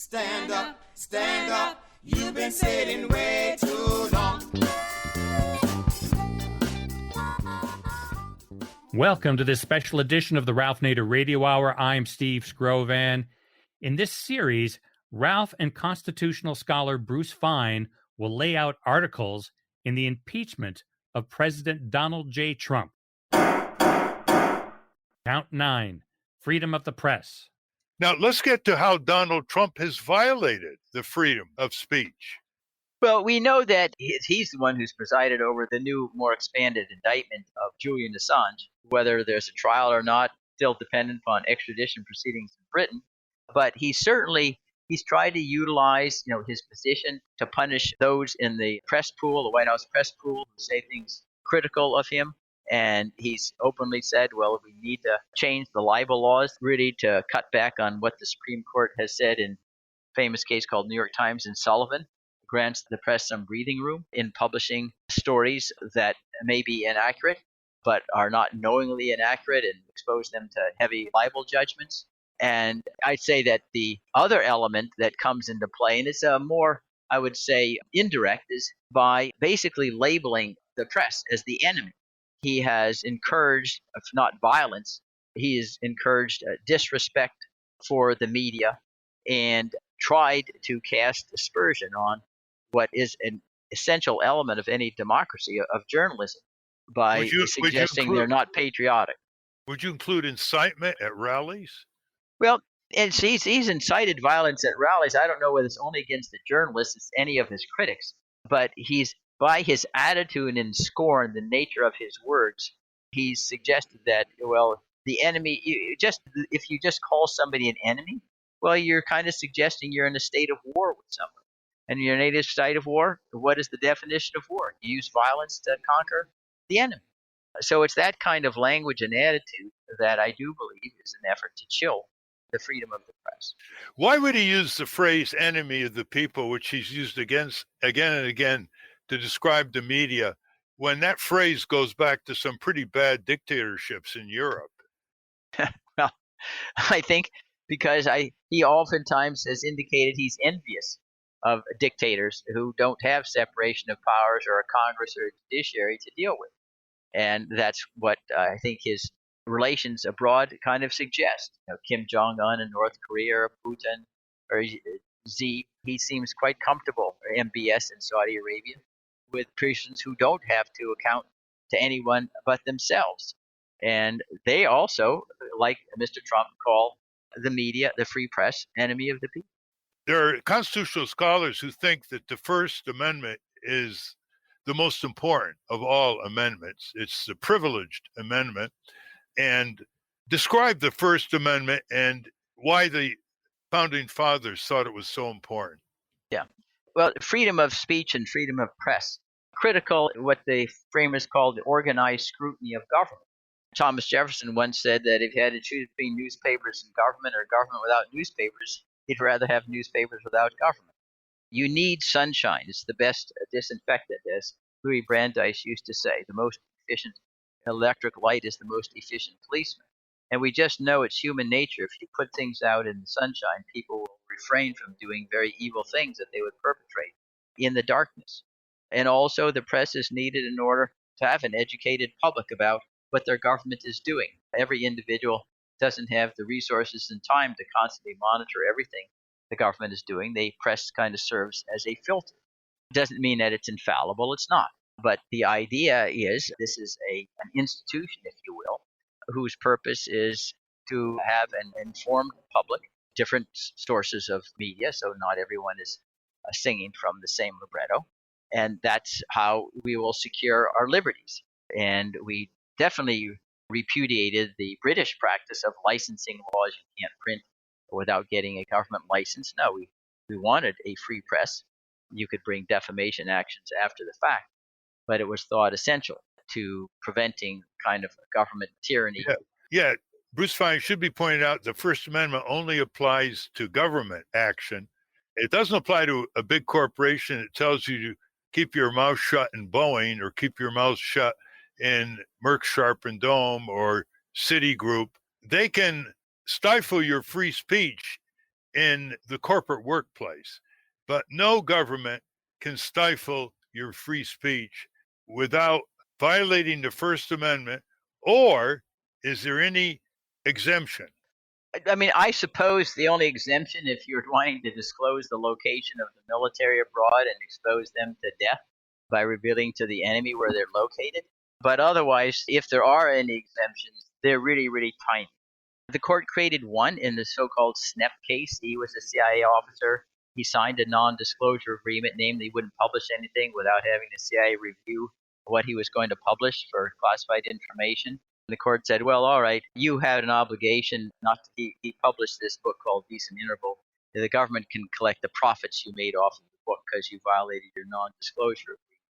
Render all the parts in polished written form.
Stand up, you've been sitting way too long. Welcome to this special edition of the Ralph Nader Radio Hour. I'm Steve Scrovan. In this series, Ralph and constitutional scholar Bruce Fein will lay out articles in the impeachment of President Donald J. Trump. Count 9, freedom of the press. Now, let's get to how Donald Trump has violated the freedom of speech. Well, we know that he's the one who's presided over the new, more expanded indictment of Julian Assange. Whether there's a trial or not, still dependent upon extradition proceedings in Britain. But he's tried to utilize, his position to punish those in the press pool, the White House press pool, who say things critical of him. And he's openly said, well, we need to change the libel laws, really to cut back on what the Supreme Court has said in a famous case called New York Times and Sullivan. Grants the press some breathing room in publishing stories that may be inaccurate, but are not knowingly inaccurate, and expose them to heavy libel judgments. And I'd say that the other element that comes into play, and it's a more, I would say, indirect, is by basically labeling the press as the enemy. He has encouraged, if not violence, he has encouraged disrespect for the media and tried to cast aspersion on what is an essential element of any democracy, of journalism, by suggesting they're not patriotic. Would you include incitement at rallies? Well, and he's incited violence at rallies. I don't know whether it's only against the journalists, it's any of his critics, but he's, by his attitude and scorn, the nature of his words, he's suggested that, well, the enemy, if you just call somebody an enemy, well, you're kind of suggesting you're in a state of war with someone. And you're in a state of war, what is the definition of war? You use violence to conquer the enemy. So it's that kind of language and attitude that I do believe is an effort to chill the freedom of the press. Why would he use the phrase enemy of the people, which he's used again and again to describe the media, when that phrase goes back to some pretty bad dictatorships in Europe? Well, I think because he oftentimes has indicated he's envious of dictators who don't have separation of powers or a Congress or a judiciary to deal with. And that's what I think his relations abroad kind of suggest. Kim Jong-un in North Korea, or Putin, or Xi, he seems quite comfortable, or MBS in Saudi Arabia, with persons who don't have to account to anyone but themselves. And they also, like Mr. Trump, call the media, the free press, enemy of the people. There are constitutional scholars who think that the First Amendment is the most important of all amendments. It's the privileged amendment. And describe the First Amendment and why the founding fathers thought it was so important. Yeah. Well, freedom of speech and freedom of press. Critical, what the framers called the organized scrutiny of government. Thomas Jefferson once said that if he had to choose between newspapers and government or government without newspapers, he'd rather have newspapers without government. You need sunshine. It's the best disinfectant, as Louis Brandeis used to say. The most efficient electric light is the most efficient policeman. And we just know it's human nature. If you put things out in the sunshine, people will refrain from doing very evil things that they would perpetrate in the darkness. And also the press is needed in order to have an educated public about what their government is doing. Every individual doesn't have the resources and time to constantly monitor everything the government is doing. The press kind of serves as a filter. It doesn't mean that it's infallible. It's not. But the idea is this is an institution, if you will, whose purpose is to have an informed public, different sources of media, so not everyone is singing from the same libretto. And that's how we will secure our liberties. And we definitely repudiated the British practice of licensing laws. You can't print without getting a government license. No, we wanted a free press. You could bring defamation actions after the fact, but it was thought essential to preventing kind of government tyranny. Yeah. Bruce Fein, should be pointed out, the First Amendment only applies to government action. It doesn't apply to a big corporation. It tells you to keep your mouth shut in Boeing or keep your mouth shut in Merck Sharp and Dome or Citigroup. They can stifle your free speech in the corporate workplace, but no government can stifle your free speech without violating the First Amendment, or is there any exemption? I mean, I suppose the only exemption, if you're wanting to disclose the location of the military abroad and expose them to death by revealing to the enemy where they're located. But otherwise, if there are any exemptions, they're really, really tiny. The court created one in the so-called Snepp case. He was a CIA officer. He signed a non-disclosure agreement, namely he wouldn't publish anything without having the CIA review what he was going to publish for classified information. The court said, well, all right, you had an obligation not to he published this book called Decent Interval. The government can collect the profits you made off of the book because you violated your non-disclosure agreement.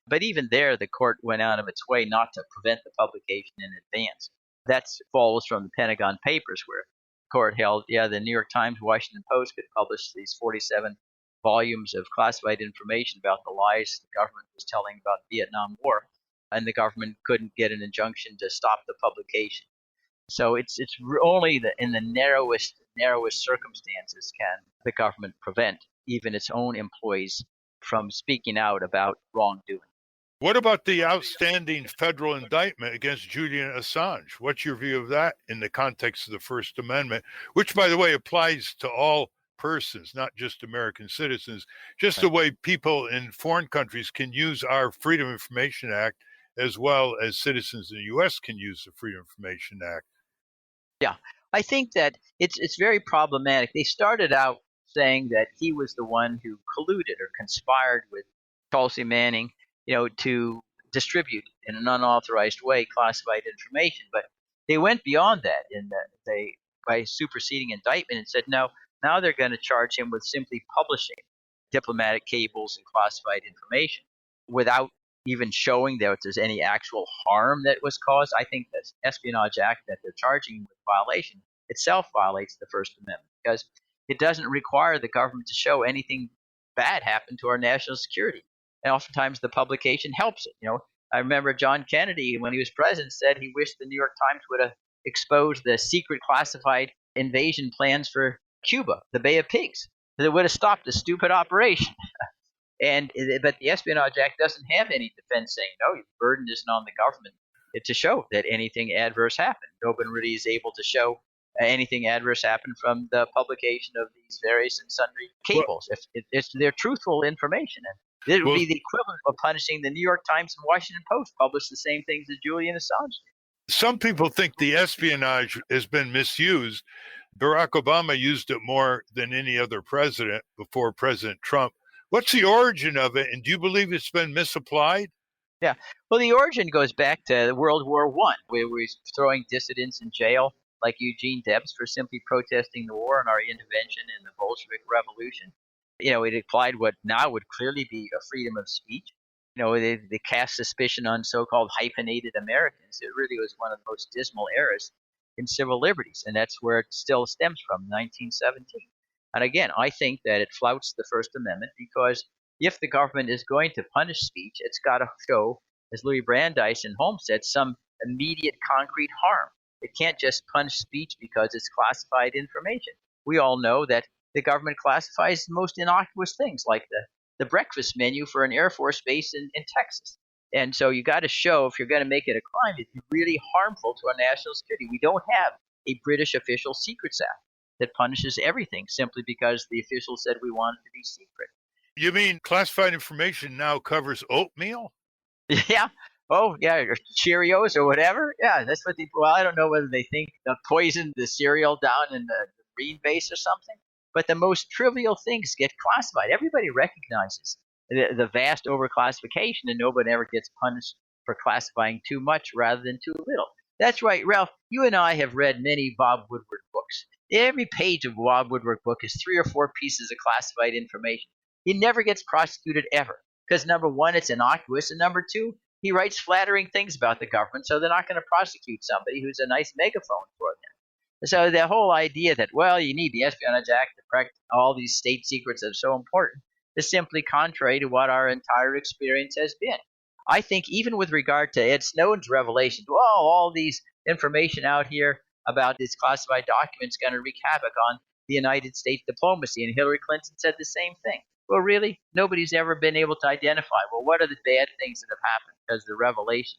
But even there, the court went out of its way not to prevent the publication in advance. That follows from the Pentagon Papers, where the court held, the New York Times, Washington Post could publish these 47 volumes of classified information about the lies the government was telling about the Vietnam War, and the government couldn't get an injunction to stop the publication. So it's only in the narrowest circumstances can the government prevent even its own employees from speaking out about wrongdoing. What about the outstanding federal indictment against Julian Assange? What's your view of that in the context of the First Amendment, which, by the way, applies to all persons, not just American citizens, just the way people in foreign countries can use our Freedom of Information Act as well as citizens in the U.S. can use the Freedom of Information Act? Yeah, I think that it's very problematic. They started out saying that he was the one who colluded or conspired with Tulsi Manning, to distribute in an unauthorized way classified information. But they went beyond that in that they, by superseding indictment, and said, no, now they're going to charge him with simply publishing diplomatic cables and classified information without even showing that there's any actual harm that was caused. I think the Espionage Act that they're charging with violation itself violates the First Amendment because it doesn't require the government to show anything bad happened to our national security. And oftentimes the publication helps it. I remember John Kennedy, when he was president, said he wished the New York Times would have exposed the secret classified invasion plans for Cuba, the Bay of Pigs. That would have stopped the stupid operation. But the Espionage Act doesn't have any defense saying, no, the burden isn't on the government to show that anything adverse happened. Nobody really is able to show anything adverse happened from the publication of these various and sundry cables. If they're truthful information. And it would be the equivalent of punishing the New York Times and Washington Post published the same things as Julian Assange did. Some people think the espionage has been misused. Barack Obama used it more than any other president before President Trump. What's the origin of it, and do you believe it's been misapplied? Yeah. Well, the origin goes back to World War I, where we were throwing dissidents in jail, like Eugene Debs, for simply protesting the war and our intervention in the Bolshevik Revolution. It applied what now would clearly be a freedom of speech. They cast suspicion on so-called hyphenated Americans. It really was one of the most dismal eras in civil liberties, and that's where it still stems from, 1917. And again, I think that it flouts the First Amendment because if the government is going to punish speech, it's got to show, as Louis Brandeis in Holmes said, some immediate concrete harm. It can't just punish speech because it's classified information. We all know that the government classifies the most innocuous things, like the breakfast menu for an Air Force base in Texas. And so you got to show, if you're going to make it a crime, it's really harmful to our national security. We don't have a British Official Secrets Act that punishes everything simply because the official said we want it to be secret. You mean classified information now covers oatmeal? Yeah. Oh, yeah, or Cheerios or whatever. Yeah, that's what well, I don't know whether they think they poisoned the cereal down in the green base or something, but the most trivial things get classified. Everybody recognizes the vast overclassification, and nobody ever gets punished for classifying too much rather than too little. That's right, Ralph. You and I have read many Bob Woodward books. Every page of a Bob Woodward book is 3 or 4 pieces of classified information. He never gets prosecuted ever because, number one, it's innocuous, and number two, he writes flattering things about the government, so they're not going to prosecute somebody who's a nice megaphone for them. So the whole idea that, well, you need the Espionage Act to protect all these state secrets that are so important is simply contrary to what our entire experience has been. I think even with regard to Ed Snowden's revelation, well, all these information out here about these classified documents going to wreak havoc on the United States diplomacy. And Hillary Clinton said the same thing. Well, really, nobody's ever been able to identify, well, what are the bad things that have happened because of the revelations?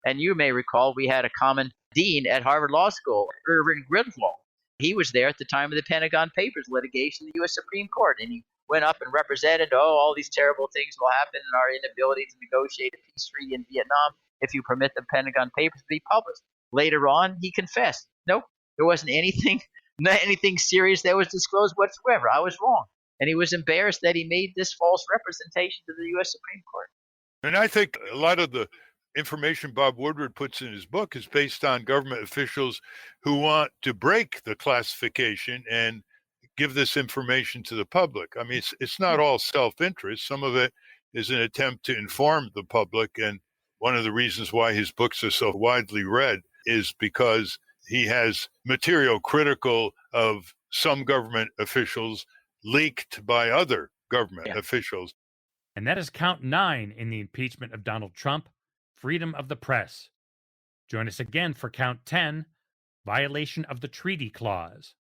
And you may recall we had a common dean at Harvard Law School, Irving Griswold. He was there at the time of the Pentagon Papers litigation in the U.S. Supreme Court, and he went up and represented, all these terrible things will happen in our inability to negotiate a peace treaty in Vietnam if you permit the Pentagon Papers to be published. Later on, he confessed, nope, there wasn't anything serious that was disclosed whatsoever. I was wrong. And he was embarrassed that he made this false representation to the U.S. Supreme Court. And I think a lot of the information Bob Woodward puts in his book is based on government officials who want to break the classification and give this information to the public. I mean, it's not all self-interest. Some of it is an attempt to inform the public. And one of the reasons why his books are so widely read is because he has material critical of some government officials leaked by other government officials. And that is count 9 in the impeachment of Donald Trump, freedom of the press. Join us again for count 10, violation of the treaty clause.